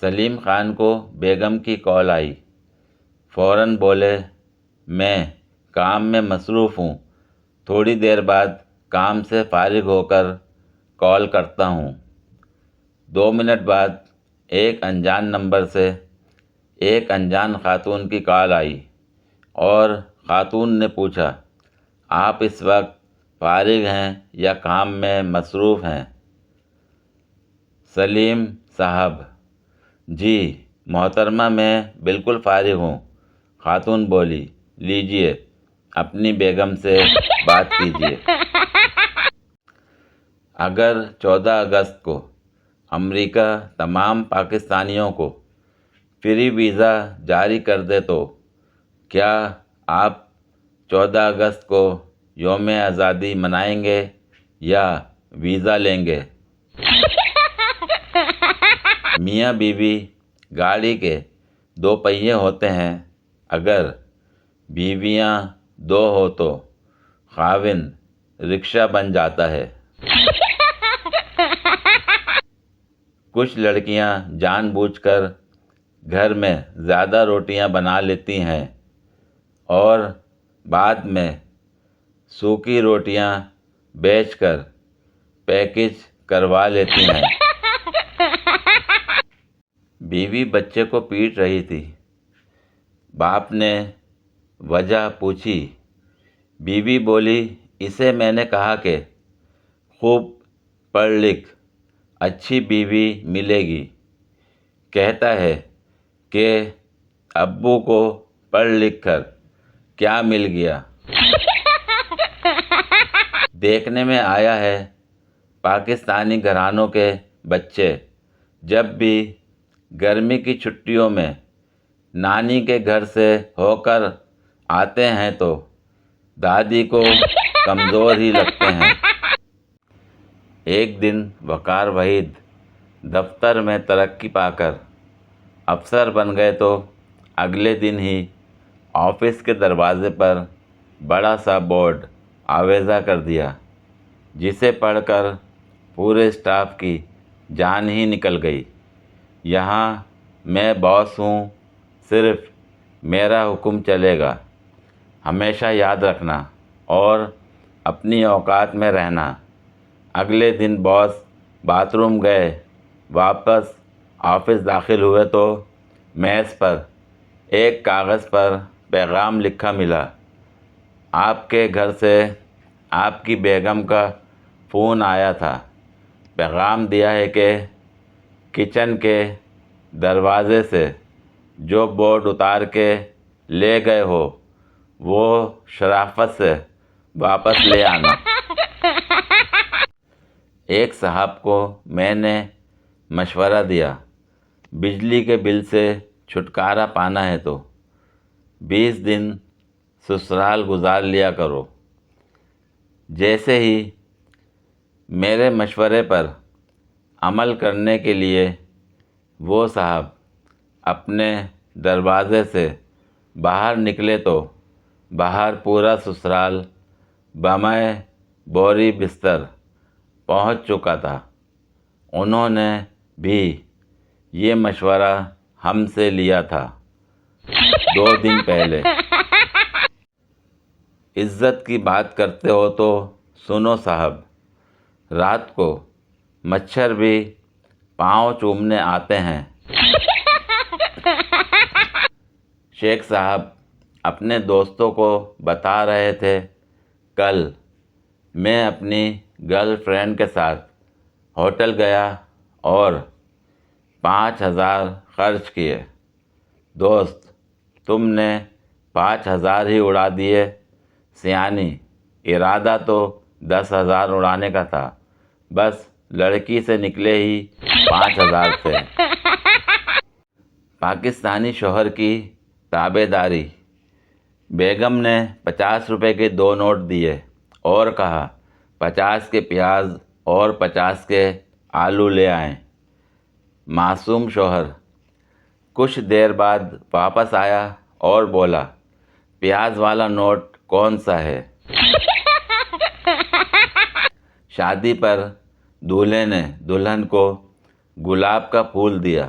سلیم خان کو بیگم کی کال آئی۔ فوراً بولے، میں کام میں مصروف ہوں، تھوڑی دیر بعد کام سے فارغ ہو کر کال کرتا ہوں۔ 2 منٹ بعد ایک انجان نمبر سے ایک انجان خاتون کی کال آئی اور خاتون نے پوچھا، آپ اس وقت فارغ ہیں یا کام میں مصروف ہیں؟ سلیم صاحب: جی محترمہ، میں بالکل فارغ ہوں۔ خاتون بولی، لیجئے اپنی بیگم سے بات کیجئے۔ اگر 14 اگست کو امریکہ تمام پاکستانیوں کو فری ویزا جاری کر دے تو کیا آپ 14 اگست کو یوم آزادی منائیں گے یا ویزا لیں گے؟ میاں بیوی گاڑی کے 2 پہیے ہوتے ہیں، اگر بیویاں 2 ہو تو خاوند رکشہ بن جاتا ہے۔ کچھ لڑکیاں جان بوجھ کر گھر میں زیادہ روٹیاں بنا لیتی ہیں اور بعد میں سوکھی روٹیاں بیچ کر پیکج کروا لیتی ہیں۔ بیوی بچے کو پیٹ رہی تھی۔ باپ نے وجہ پوچھی۔ بیوی بولی، اسے میں نے کہا کہ خوب پڑھ لکھ اچھی بیوی ملے گی۔ کہتا ہے کہ ابو کو پڑھ لکھ کر کیا مل گیا؟ دیکھنے میں آیا ہے پاکستانی گھرانوں کے بچے جب بھی گرمی کی چھٹیوں میں نانی کے گھر سے ہو کر آتے ہیں تو دادی کو کمزور ہی لگتے ہیں۔ ایک دن وقار وحید دفتر میں ترقی پا کر افسر بن گئے تو اگلے دن ہی آفس کے دروازے پر بڑا سا بورڈ آویزاں کر دیا، جسے پڑھ کر پورے اسٹاف کی جان ہی نکل گئی۔ یہاں میں باس ہوں، صرف میرا حکم چلے گا، ہمیشہ یاد رکھنا اور اپنی اوقات میں رہنا۔ اگلے دن باس باتھ روم گئے، واپس آفس داخل ہوئے تو میز پر ایک کاغذ پر پیغام لکھا ملا، آپ کے گھر سے آپ کی بیگم کا فون آیا تھا، پیغام دیا ہے کہ کچن کے دروازے سے جو بورڈ اتار کے لے گئے ہو وہ شرافت سے واپس لے آنا۔ ایک صاحب کو میں نے مشورہ دیا، بجلی کے بل سے چھٹکارا پانا ہے تو 20 دن سسرال گزار لیا کرو۔ جیسے ہی میرے مشورے پر عمل کرنے کے لیے وہ صاحب اپنے دروازے سے باہر نکلے تو باہر پورا سسرال بمائے بوری بستر پہنچ چکا تھا۔ انہوں نے بھی یہ مشورہ ہم سے لیا تھا 2 دن پہلے۔ عزت کی بات کرتے ہو تو سنو صاحب، رات کو مچھر بھی پاؤں چومنے آتے ہیں۔ شیخ صاحب اپنے دوستوں کو بتا رہے تھے، کل میں اپنی گرل فرینڈ کے ساتھ ہوٹل گیا اور 5000 خرچ کیے۔ دوست، تم نے 5000 ہی اڑا دیے، سیانی، ارادہ تو 10,000 اڑانے کا تھا، بس لڑکی سے نکلے ہی 5000 تھے۔ پاکستانی شوہر کی تابع داری۔ بیگم نے 50 روپے کے 2 نوٹ دیے اور کہا، 50 کے پیاز اور 50 کے آلو لے آئیں۔ معصوم شوہر کچھ دیر بعد واپس آیا اور بولا، پیاز والا نوٹ کون سا ہے؟ شادی پر دولہے نے دلہن کو گلاب کا پھول دیا،